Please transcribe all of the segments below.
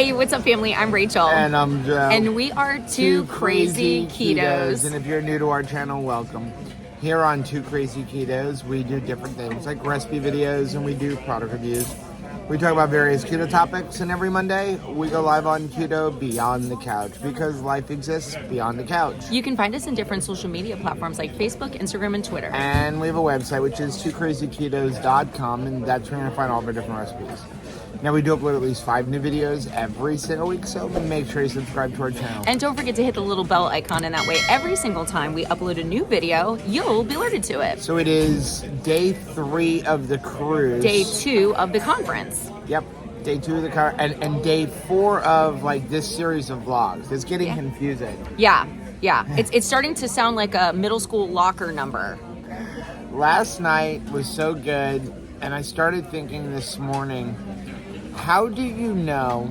Hey, what's up, family? I'm Rachel. And I'm Joe. And we are Two Crazy Ketos. And if you're new to our channel, welcome. Here on Two Crazy Ketos, we do different things like recipe videos and we do product reviews. We talk about various keto topics, and every Monday we go live on Keto Beyond the Couch because life exists beyond the couch. You can find us in different social media platforms like Facebook, Instagram, and Twitter. And we have a website, which is twocrazyketos.com, and that's where you're going to find all of our different recipes. Now, we do upload at least 5 new videos every single week, so make sure you subscribe to our channel. And don't forget to hit the little bell icon, and that way every single time we upload a new video, you'll be alerted to it. So it is day 3 of the cruise. Day 2 of the conference. Yep, day 2 of the car, and day 4 of like this series of vlogs. It's getting confusing. Yeah. It's starting to sound like a middle school locker number. Last night was so good, and I started thinking this morning, how do you know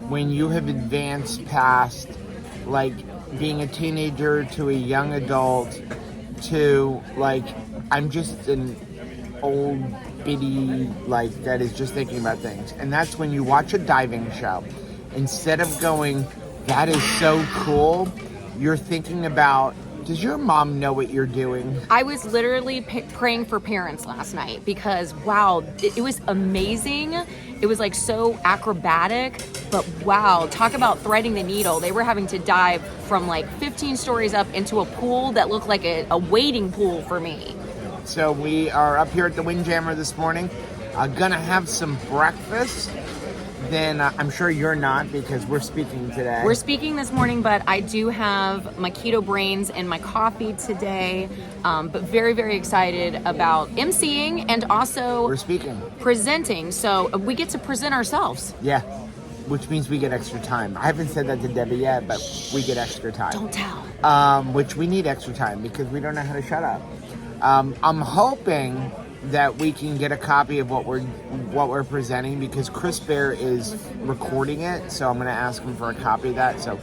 when you have advanced past like being a teenager to a young adult to like I'm just an old biddy like that is just thinking about things? And that's when you watch a diving show. Instead of going, that is so cool, you're thinking about, does your mom know what you're doing? I was literally praying for parents last night because, wow, it was amazing. It was like so acrobatic, but wow, talk about threading the needle. They were having to dive from like 15 stories up into a pool that looked like a wading pool for me. So we are up here at the Windjammer this morning. Gonna have some breakfast. Then I'm sure you're not because we're speaking today. We're speaking this morning, but I do have my keto brains and my coffee today. But very, very excited about emceeing and also we're speaking, presenting. So we get to present ourselves. Yeah, which means we get extra time. I haven't said that to Debbie yet, but we get extra time. Don't tell. Which we need extra time because we don't know how to shut up. I'm hoping that we can get a copy of what we're presenting because Chris Bear is recording it, so I'm going to ask him for a copy of that. So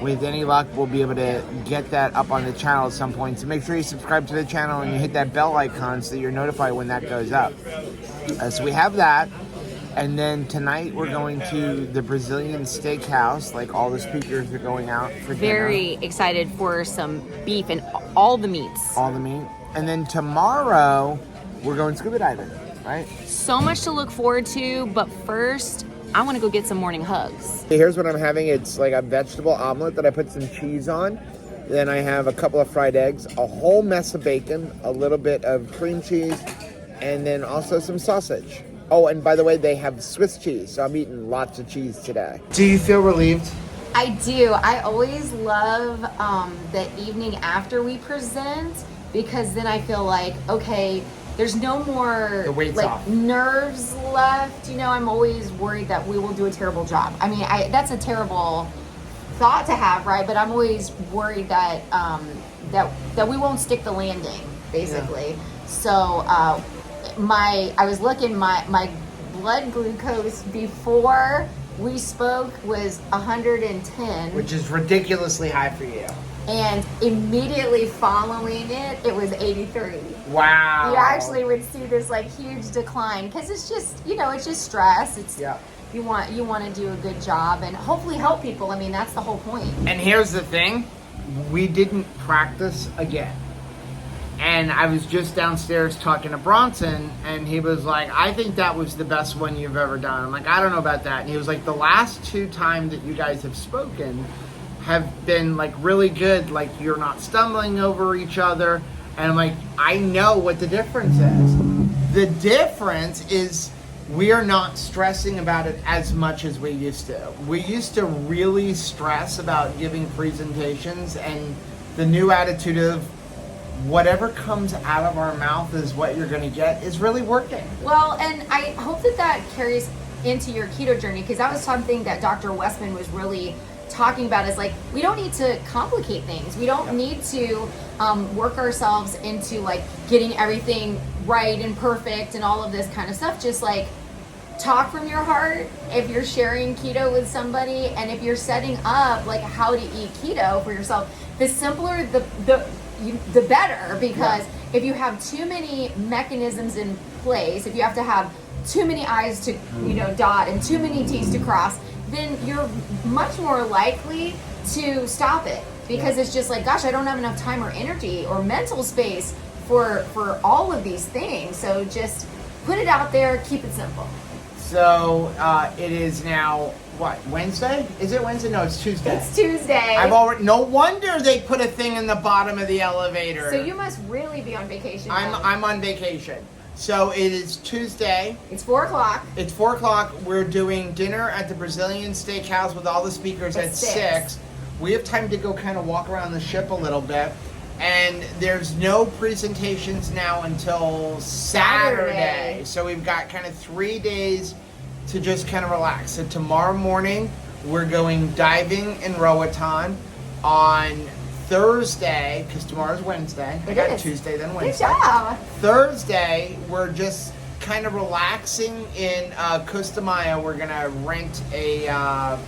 with any luck, we'll be able to get that up on the channel at some point. So make sure you subscribe to the channel and you hit that bell icon so that you're notified when that goes up. So we have that. And then tonight we're going to the Brazilian steakhouse. Like all the speakers are going out for dinner. Very excited for some beef and all the meats. All the meat. And then tomorrow we're going scuba diving, right? So much to look forward to, but first, I want to go get some morning hugs. Here's what I'm having. It's like a vegetable omelet that I put some cheese on. Then I have a couple of fried eggs, a whole mess of bacon, a little bit of cream cheese, and then also some sausage. Oh, and by the way, they have Swiss cheese, so I'm eating lots of cheese today. Do you feel relieved? I do. I always love the evening after we present because then I feel like, okay, there's no more like nerves left. You know, I'm always worried that we will do a terrible job. I mean, that's a terrible thought to have, right? But I'm always worried that that we won't stick the landing, basically. Yeah. So I was looking, my blood glucose before we spoke was 110, which is ridiculously high for you. And immediately following it, it was 83. Wow. You actually would see this like huge decline because it's just, you know, it's just stress. It's you want to do a good job and hopefully help people. I mean, that's the whole point. And here's the thing, we didn't practice again. And I was just downstairs talking to Bronson, and he was like, I think that was the best one you've ever done. I'm like, I don't know about that. And he was like, the last 2 times that you guys have spoken have been like really good, like you're not stumbling over each other. And I'm like, I know what the difference is. The difference is we are not stressing about it as much as we used to. We used to really stress about giving presentations, and the new attitude of whatever comes out of our mouth is what you're going to get is really working. Well, and I hope that carries into your keto journey because that was something that Dr. Westman was really talking about is like, we don't need to complicate things. We don't need to work ourselves into like getting everything right and perfect and all of this kind of stuff. Just like talk from your heart if you're sharing keto with somebody, and if you're setting up like how to eat keto for yourself, the simpler the better, because if you have too many mechanisms in place, if you have to have too many I's to dot and too many T's to cross, then you're much more likely to stop it because it's just like, gosh, I don't have enough time or energy or mental space for all of these things. So just put it out there, keep it simple. So it is now, what, Wednesday? Is it Wednesday? No, it's Tuesday. It's Tuesday. No wonder they put a thing in the bottom of the elevator. So you must really be on vacation. I'm on vacation. So it is Tuesday. It's 4 o'clock. It's 4 o'clock. We're doing dinner at the Brazilian steakhouse with all the speakers at 6. We have time to go kind of walk around the ship a little bit. And there's no presentations now until Saturday. So we've got kind of 3 days to just kind of relax. So tomorrow morning, we're going diving in Roatan. On Thursday, because tomorrow's Wednesday. I got Tuesday, then Wednesday. Good job. Thursday, we're just kind of relaxing in Costa Maya. We're going to rent a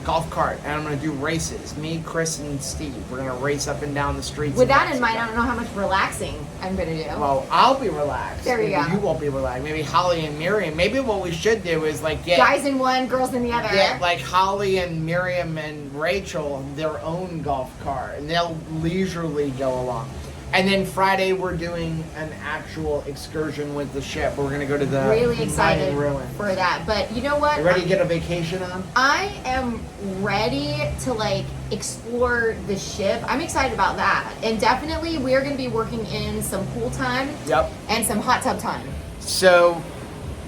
golf cart, and I'm going to do races. Me, Chris, and Steve. We're going to race up and down the streets. With that in mind, I don't know how much relaxing I'm going to do. Well, I'll be relaxed. There you go. You won't be relaxed. Maybe Holly and Miriam. Maybe what we should do is like get guys in one, girls in the other. Get like Holly and Miriam and Rachel their own golf cart, and they'll leisurely go along. And then Friday we're doing an actual excursion with the ship. We're gonna go to the really excited ruin for that. But you know what? You ready to get a vacation on? I am ready to like explore the ship. I'm excited about that. And definitely we're gonna be working in some pool time. Yep. And some hot tub time. So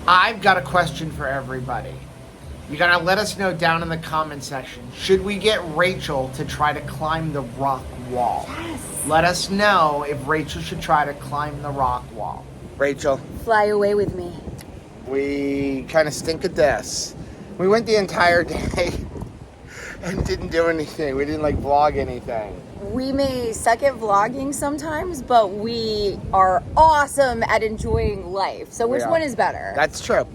I've got a question for everybody. You gotta let us know down in the comment section. Should we get Rachel to try to climb the rock wall? Yes. Let us know if Rachel should try to climb the rock wall. Rachel. Fly away with me. We kind of stink at this. We went the entire day and didn't do anything. We didn't like vlog anything. We may suck at vlogging sometimes, but we are awesome at enjoying life. So which one is better? That's true.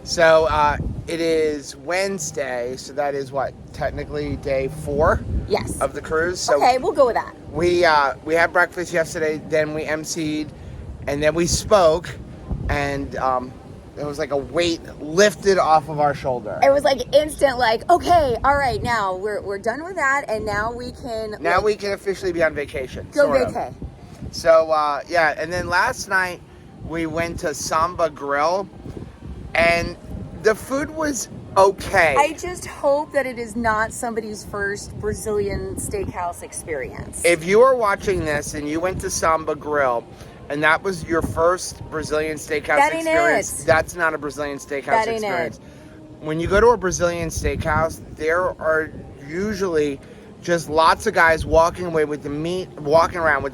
So it is Wednesday, so that is what, technically day 4? Yes. Of the cruise. So okay, we'll go with that. We had breakfast yesterday, then we emceed, and then we spoke, and it was like a weight lifted off of our shoulder. It was like instant, like, okay, all right, now we're done with that, and now we can... Now we can officially be on vacation. Go vacay. So, yeah, and then last night we went to Samba Grill, and the food was okay. I just hope that it is not somebody's first Brazilian steakhouse experience. If you are watching this and you went to Samba Grill and that was your first Brazilian steakhouse experience, that's not a Brazilian steakhouse experience. When you go to a Brazilian steakhouse, there are usually just lots of guys walking around with the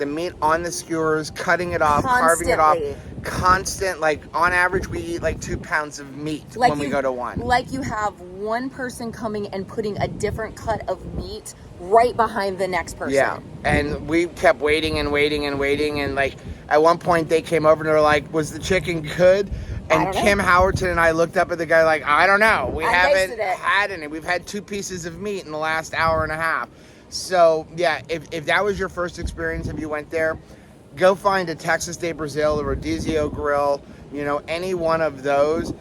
meat on the skewers, cutting it off, carving it off. Constant, like on average, we eat like 2 pounds of meat when we go to one. Like you have one person coming and putting a different cut of meat right behind the next person. Yeah, and we kept waiting and waiting and waiting, and like at one point they came over and they were like, "Was the chicken good?" And Kim Howerton and I looked up at the guy like, "I don't know. We haven't had any. We've had 2 pieces of meat in the last hour and a half." So yeah, if that was your first experience, if you went there, go find a Texas de Brazil, a Rodizio Grill, any one of those,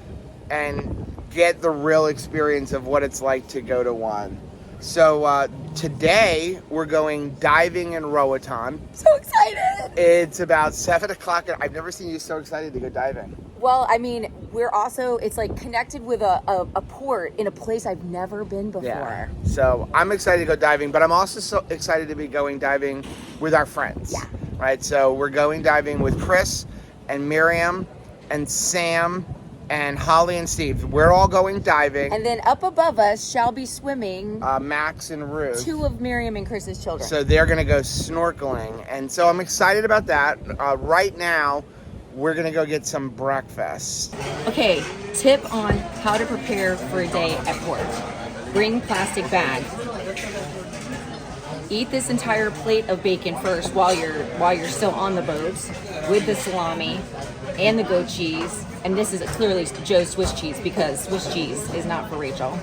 and get the real experience of what it's like to go to one. So today we're going diving in Roatan. So excited! It's about 7 o'clock. I've never seen you so excited to go diving. Well, I mean, we're also, it's like connected with a port in a place I've never been before. Yeah. So I'm excited to go diving, but I'm also so excited to be going diving with our friends. Yeah. Right, so we're going diving with Chris and Miriam and Sam and Holly and Steve. We're all going diving. And then up above us shall be swimming Max and Ruth. 2 of Miriam and Chris's children. So they're going to go snorkeling. And so I'm excited about that. Right now, we're going to go get some breakfast. Okay, tip on how to prepare for a day at port. Bring plastic bag. Eat this entire plate of bacon first while you're still on the boat with the salami and the goat cheese. And this is clearly Joe's Swiss cheese because Swiss cheese is not for Rachel.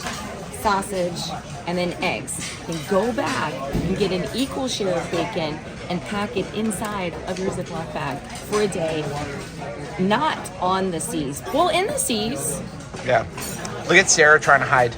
Sausage and then eggs. Then go back and get an equal share of bacon and pack it inside of your Ziploc bag for a day. Not on the seas. Well, in the seas. Yeah. Look at Sarah trying to hide.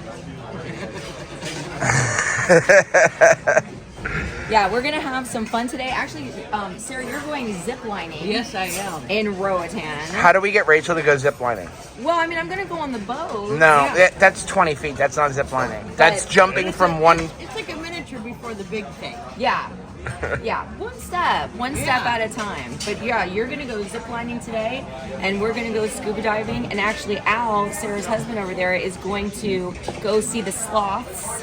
Yeah, we're gonna have some fun today. Actually, Sarah, you're going zip lining. Yes, I am. In Roatan. How do we get Rachel to go zip lining? Well, I mean, I'm gonna go on the boat. No, that's 20 feet. That's not zip lining. That's jumping from one. It's like a miniature before the big thing. Yeah. Yeah, one step at a time. But yeah, you're gonna go zip lining today, and we're gonna go scuba diving. And actually, Al, Sarah's husband over there, is going to go see the sloths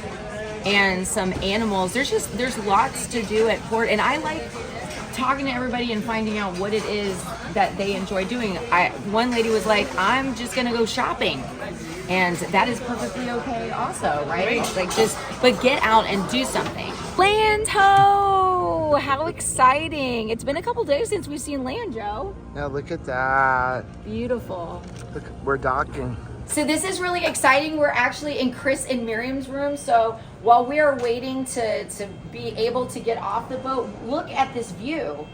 and some animals. There's lots to do at port, and I like talking to everybody and finding out what it is that they enjoy doing. One lady was like, I'm just gonna go shopping. And that is perfectly okay also, right? But get out and do something. Land ho! How exciting. It's been a couple days since we've seen land, Joe. Yeah, look at that. Beautiful. Look, we're docking. So this is really exciting. We're actually in Chris and Miriam's room. So while we are waiting to be able to get off the boat, look at this view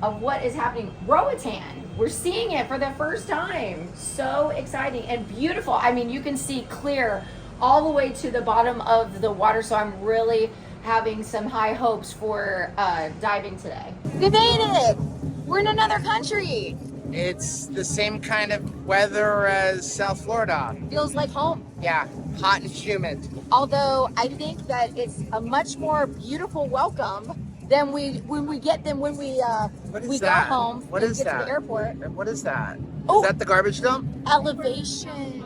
of what is happening. Roatan. We're seeing it for the first time. So exciting and beautiful. I mean, you can see clear all the way to the bottom of the water. So I'm really having some high hopes for diving today. We made it. We're in another country. It's the same kind of weather as South Florida. Feels like home. Yeah, hot and humid. Although I think that it's a much more beautiful welcome than when we go home. What and is get that? to the airport. What is that? Oh. Is that the garbage dump? Elevation.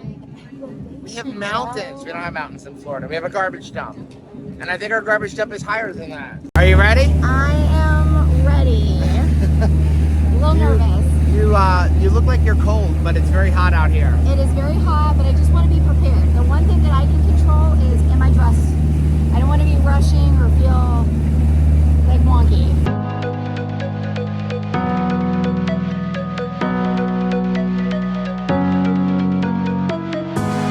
We have mountains. We don't have mountains in Florida. We have a garbage dump. And I think our garbage dump is higher than that. Are you ready? I am ready. A little nervous. You look like you're cold, but it's very hot out here. It is very hot, but I just want to be prepared. The one thing that I can control is, am I dressed? I don't want to be rushing or feel like wonky.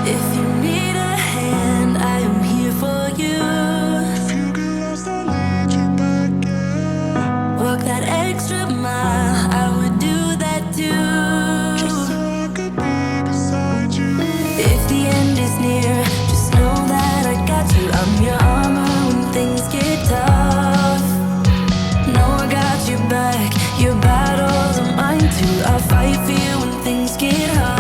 If you need a hand, I am here for you. If you get lost, I'll lead you back, yeah. Walk that extra mile, I would do that too. Just so I could be beside you. If the end is near, just know that I got you. I'm your armor when things get tough. Know I got your back, your battles are mine too. I'll fight for you when things get hard.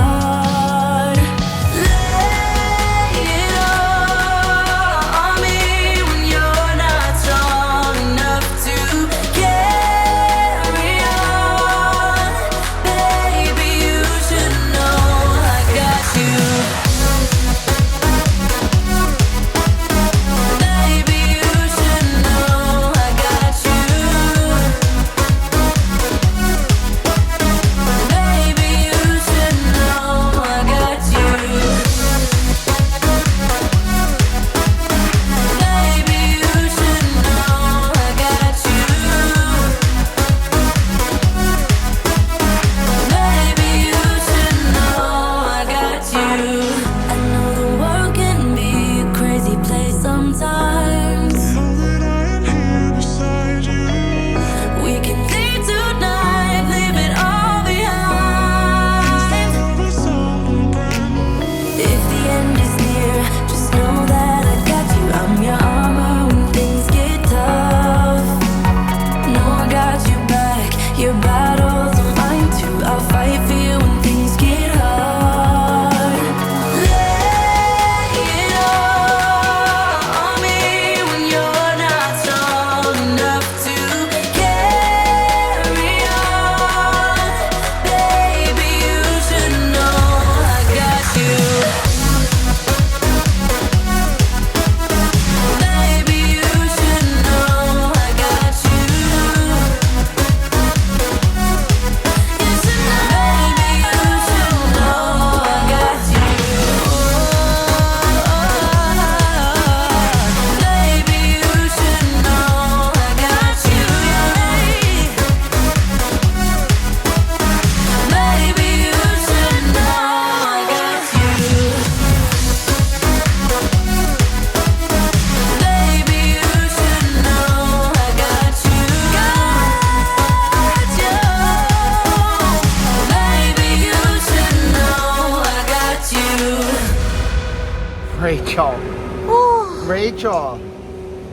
Rachel.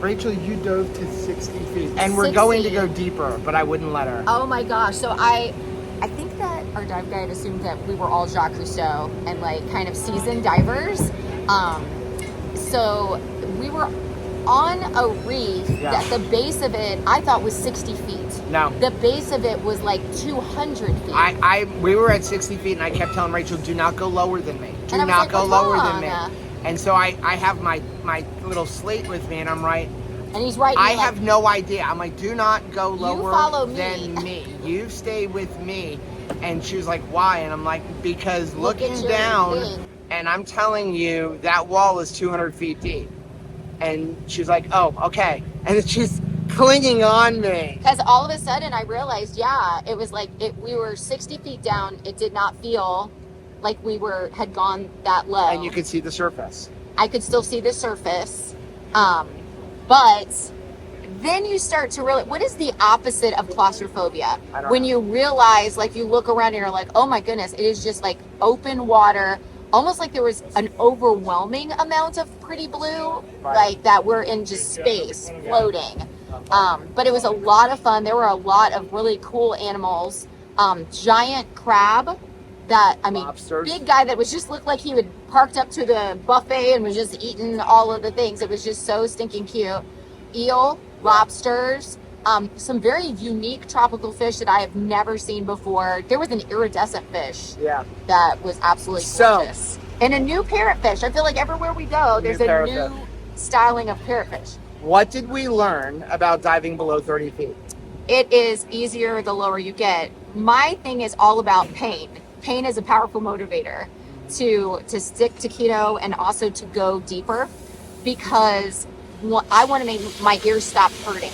Rachel, you dove to 60 feet. And we're going to go deeper, but I wouldn't let her. Oh my gosh. So I think that our dive guide assumed that we were all Jacques Cousteau and like kind of seasoned divers. So we were on a reef that the base of it I thought was 60 feet. No. The base of it was like 200 feet. We were at 60 feet and I kept telling Rachel, do not go lower than me. Do not like, go what's lower wrong? than me. And so I have my little slate with me and I'm right. And he's right. I have no idea. I'm like, do not go lower follow than me. You stay with me. And she was like, why? And I'm like, because looking down, and I'm telling you, that wall is 200 feet deep. And she's like, oh, okay. And she's clinging on me. Because all of a sudden I realized, it was like we were 60 feet down. It did not feel like we had gone that low. And you could see the surface. I could still see the surface. But then you start to realize, what is the opposite of claustrophobia? When you realize, like you look around and you're like, oh my goodness, it is just like open water, almost like there was an overwhelming amount of pretty blue, like that we're in just space floating. But it was a lot of fun. There were a lot of really cool animals. Giant crab that, Lobsters. Big guy that was just looked like he would parked up to the buffet and was just eating all of the things. It was just so stinking cute. Eel, lobsters, some very unique tropical fish that I have never seen before. There was an iridescent fish that was absolutely gorgeous. And a new parrotfish. I feel like everywhere we go, there's a new styling of parrotfish. What did we learn about diving below 30 feet? It is easier the lower you get. My thing is all about pain. Pain is a powerful motivator to stick to keto and also to go deeper, because I want to make my ears stop hurting.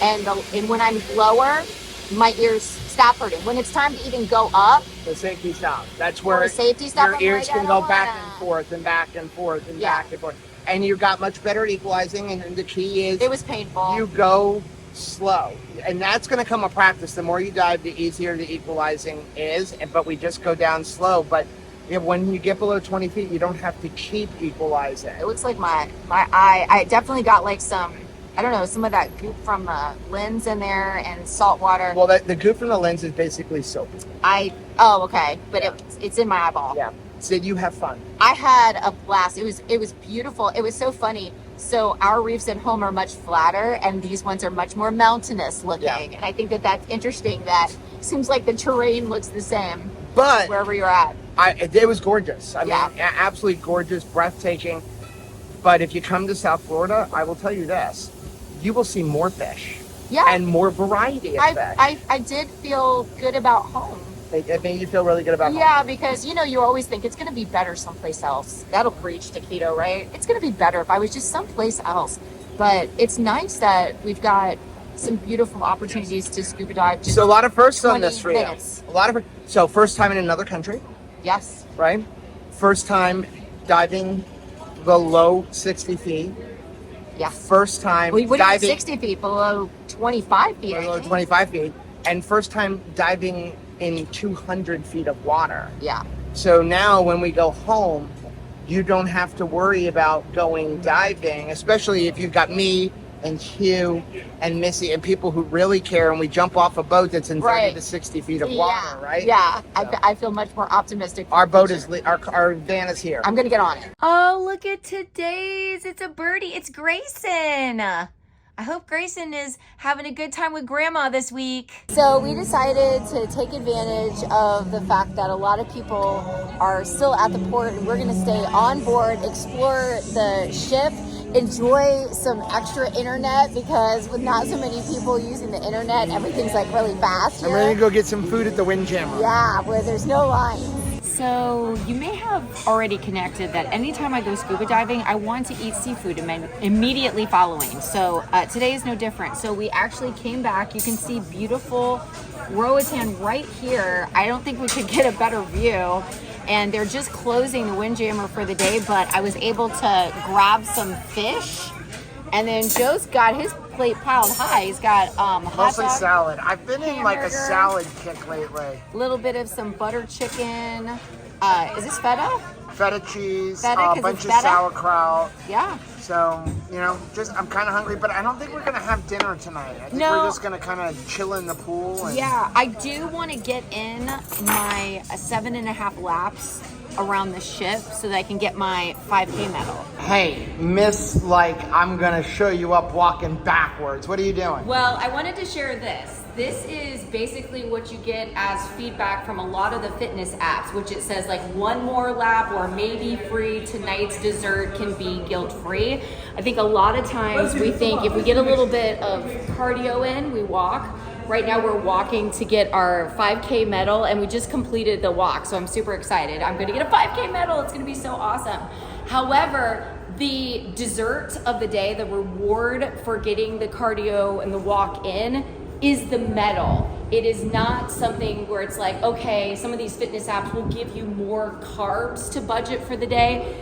And when I'm lower, my ears stop hurting. When it's time to even go up, the safety stop. That's where your ears can go back and forth and back and forth and back and forth. And you got much better at equalizing. And the key is, it was painful. You go slow, and that's going to come a practice. The more you dive, the easier the equalizing is. But we just go down slow. But when you get below 20 feet, you don't have to keep equalizing. It looks like my eye. I definitely got like some, I don't know, some of that goop from the lens in there and salt water. Well, the goop from the lens is basically soap. Okay, but it's in my eyeball. Yeah. So you have fun. I had a blast. It was beautiful. It was so funny. So our reefs at home are much flatter, and these ones are much more mountainous looking. Yeah. And I think that's interesting. That seems like the terrain looks the same, but wherever you're at. It was gorgeous. I mean, absolutely gorgeous, breathtaking. But if you come to South Florida, I will tell you this: you will see more fish. Yeah. And more variety of fish. I did feel good about home. It made you feel really good about home. Yeah, because you always think it's going to be better someplace else. That'll preach to keto, right? It's going to be better if I was just someplace else. But it's nice that we've got some beautiful opportunities to scuba dive. So a lot of firsts on this for you. Minutes. So first time in another country. Yes. Right? First time diving below 60 feet. Yeah. First time diving 60 feet, below 25 feet. Below 25 feet. And first time diving in 200 feet of water. Yeah. So now when we go home, you don't have to worry about going diving, especially if you've got me and Hugh and Missy and people who really care, and we jump off a boat that's in 30 to 60 feet of water, right? Yeah, so. I feel much more optimistic. Our boat is, our van is here. I'm going to get on it. Oh, look at today's. It's a birdie. It's Grayson. I hope Grayson is having a good time with Grandma this week. So we decided to take advantage of the fact that a lot of people are still at the port, and we're going to stay on board, explore the ship, enjoy some extra internet, because with not so many people using the internet, everything's like really fast here. I'm ready to go get some food at the Windjammer. Yeah, where there's no lines. So you may have already connected that anytime I go scuba diving, I want to eat seafood immediately following. So today is no different. So we actually came back. You can see beautiful Roatan right here. I don't think we could get a better view. And they're just closing the Windjammer for the day, but I was able to grab some fish. And then Joe's got his plate piled high. He's got mostly salad. I've been in like a salad kick lately. A little bit of some butter chicken. Is this feta? feta cheese, Feta, a 'cause bunch it's of feta? sauerkraut. Yeah. So, just I'm kind of hungry, but I don't think we're going to have dinner tonight. I think No. we're just going to kind of chill in the pool. And Yeah, I do want to get in my 7.5 laps around the ship so that I can get my 5K medal. Hey, Miss, I'm going to show you up walking backwards. What are you doing? Well, I wanted to share this. This is basically what you get as feedback from a lot of the fitness apps, which it says like 1 more lap or maybe free, tonight's dessert can be guilt-free. I think a lot of times we think if we get a little bit of cardio in, we walk. Right now we're walking to get our 5K medal and we just completed the walk, so I'm super excited. I'm gonna get a 5K medal, it's gonna be so awesome. However, the dessert of the day, the reward for getting the cardio and the walk in is the medal. It is not something where it's like, okay, some of these fitness apps will give you more carbs to budget for the day.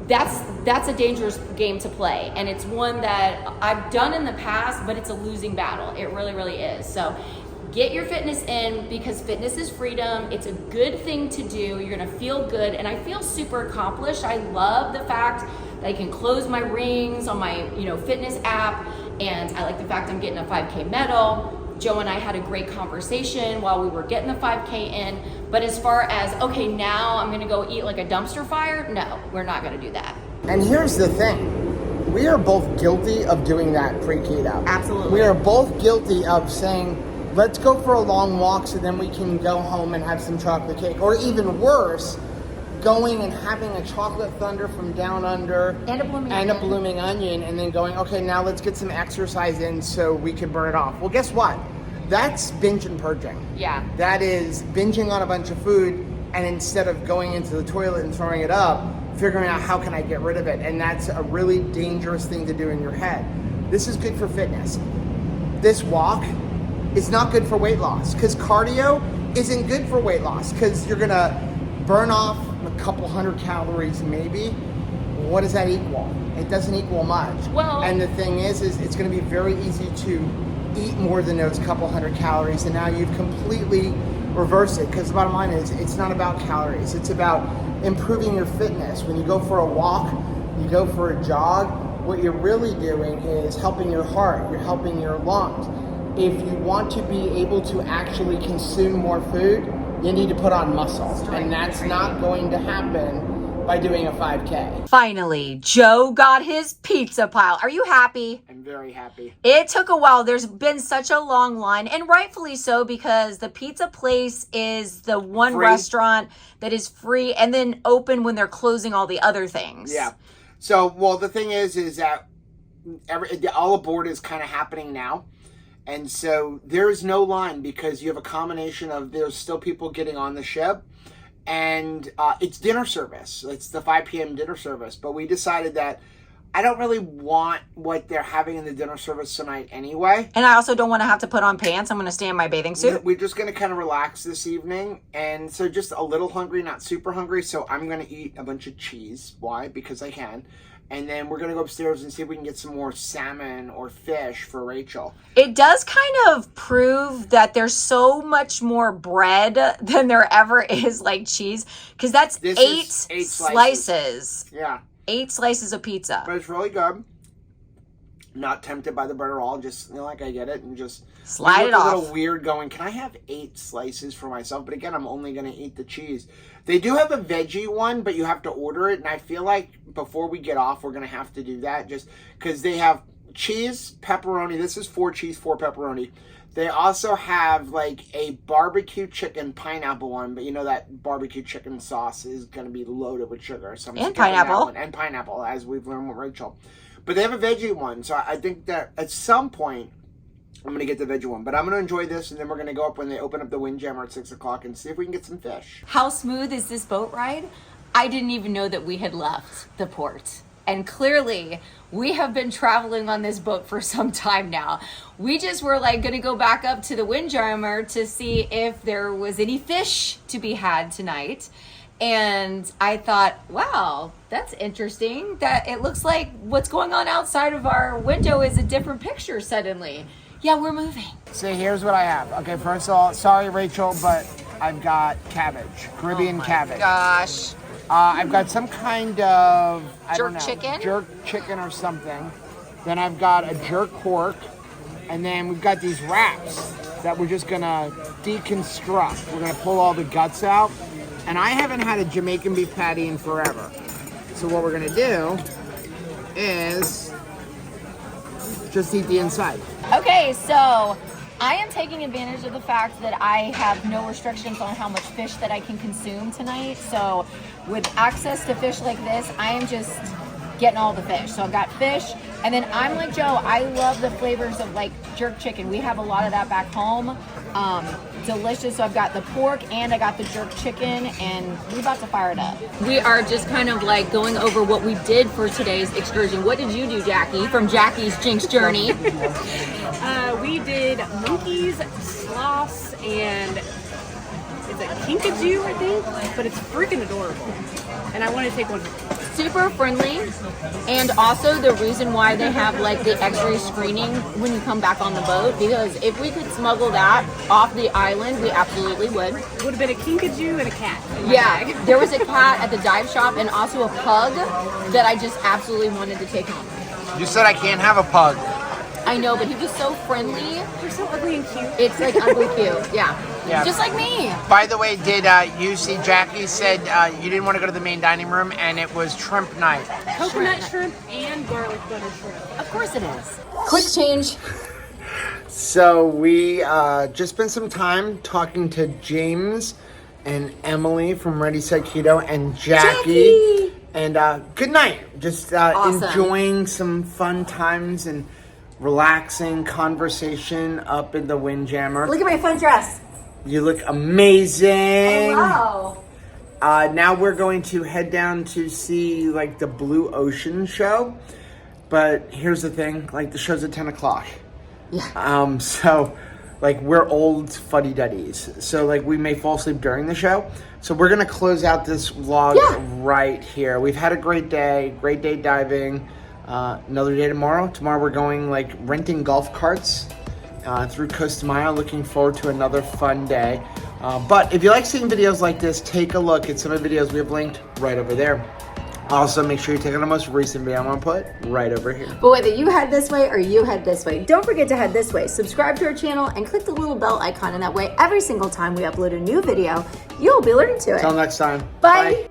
That's a dangerous game to play, and it's one that I've done in the past, but it's a losing battle. It really, really is. So get your fitness in, because fitness is freedom. It's a good thing to do. You're gonna feel good, and I feel super accomplished. I love the fact that I can close my rings on my fitness app, and I like the fact I'm getting a 5K medal. Joe and I had a great conversation while we were getting the 5K in, but as far as, okay, now I'm gonna go eat like a dumpster fire, no, we're not gonna do that. And here's the thing. We are both guilty of doing that pre-keto. Absolutely. We are both guilty of saying, let's go for a long walk so then we can go home and have some chocolate cake. Or even worse, going and having a chocolate thunder from down under And a blooming onion, and then going, okay, now let's get some exercise in so we can burn it off. Well, guess what? That's binge and purging. Yeah. That is binging on a bunch of food, and instead of going into the toilet and throwing it up, figuring out how can I get rid of it. And that's a really dangerous thing to do in your head. This is good for fitness. This walk is not good for weight loss, because cardio isn't good for weight loss, because you're gonna burn off a couple hundred calories maybe. What does that equal? It doesn't equal much. Well, and the thing is it's going to be very easy to eat more than those couple hundred calories, and now you've completely reversed it, because the bottom line is it's not about calories, it's about improving your fitness. When you go for a walk, you go for a jog, what you're really doing is helping your heart, you're helping your lungs. If you want to be able to actually consume more food, you need to put on muscle, and that's not going to happen by doing a 5K. Finally, Joe got his pizza pile. Are you happy? I'm very happy. It took a while. There's been such a long line, and rightfully so, because the pizza place is the one restaurant that is free and then open when they're closing all the other things. Yeah. So, well, the thing is that all aboard is kind of happening now. And so there's no line, because you have a combination of, there's still people getting on the ship, and it's dinner service. It's the 5 p.m. dinner service. But we decided that I don't really want what they're having in the dinner service tonight anyway. And I also don't want to have to put on pants. I'm going to stay in my bathing suit. We're just going to kind of relax this evening. And so just a little hungry, not super hungry. So I'm going to eat a bunch of cheese. Why? Because I can. And then we're going to go upstairs and see if we can get some more salmon or fish for Rachel. It does kind of prove that there's so much more bread than there ever is like cheese. Because that's eight slices. Yeah. 8 slices of pizza. But it's really good. Not tempted by the bread at all. Just, I get it. And just slide it off. A little weird going, can I have 8 slices for myself? But again, I'm only going to eat the cheese. They do have a veggie one, but you have to order it. And I feel like before we get off, we're going to have to do that. Just because they have cheese, pepperoni. This is 4 cheese, 4 pepperoni. They also have like a barbecue chicken pineapple one, but that barbecue chicken sauce is going to be loaded with sugar. So and pineapple. And pineapple, as we've learned with Rachel. But they have a veggie one, so I think that at some point I'm going to get the veggie one. But I'm going to enjoy this, and then we're going to go up when they open up the Windjammer at 6 o'clock and see if we can get some fish. How smooth is this boat ride? I didn't even know that we had left the port. And clearly, we have been traveling on this boat for some time now. We just were going to go back up to the Windjammer to see if there was any fish to be had tonight. And I thought, wow, that's interesting. That it looks like what's going on outside of our window is a different picture suddenly. Yeah, we're moving. See, here's what I have. Okay, first of all, sorry, Rachel, but I've got cabbage, Caribbean cabbage. Gosh. I've got some kind of Jerk chicken? jerk chicken or something. Then I've got a jerk pork, and then we've got these wraps that we're just gonna deconstruct. We're gonna pull all the guts out, and I haven't had a Jamaican beef patty in forever. So what we're gonna do is just eat the inside. Okay, so I am taking advantage of the fact that I have no restrictions on how much fish that I can consume tonight. So with access to fish like this, I am just getting all the fish. So I've got fish, and then I'm like Joe, I love the flavors of like jerk chicken. We have a lot of that back home. Delicious. So I've got the pork and I got the jerk chicken, and we're about to fire it up. We are just kind of like going over what we did for today's excursion. What did you do, Jackie, from Jackie's Jinx Journey? We did monkeys, sloths, and it's a kinkajou, I think, but it's freaking adorable. And I want to take one. Super friendly, and also the reason why they have like the X-ray screening when you come back on the boat, because if we could smuggle that off the island, we absolutely would. Would have been a kinkajou and a cat. In my Yeah, bag. there was a cat at the dive shop and also a pug that I just absolutely wanted to take home. You said I can't have a pug. I know, but he was so friendly. They're so ugly and cute. It's like ugly cute. Yeah. Yeah. Just like me. By the way, did you see Jackie said you didn't want to go to the main dining room, and it was shrimp night. Coconut shrimp and garlic butter shrimp. Of course it is. Quick change. So we just spent some time talking to James and Emily from Ready Set Keto and Jackie. And good night. Just Awesome. enjoying some fun times and relaxing conversation up in the Windjammer. Look at my fun dress. You look amazing. Wow. Now we're going to head down to see like the Blue Ocean show. But here's the thing, like the show's at 10 o'clock. Yeah. So like we're old fuddy-duddies. So like we may fall asleep during the show. So we're gonna close out this vlog right here. We've had a great day diving. Another day tomorrow. Tomorrow we're going like renting golf carts through Costa Maya. Looking forward to another fun day. But if you like seeing videos like this, take a look at some of the videos we have linked right over there. Also, make sure you take on the most recent video I'm gonna put right over here. But whether you head this way or you head this way, don't forget to head this way. Subscribe to our channel and click the little bell icon, and that way every single time we upload a new video, you'll be alerted to it. Till next time. Bye.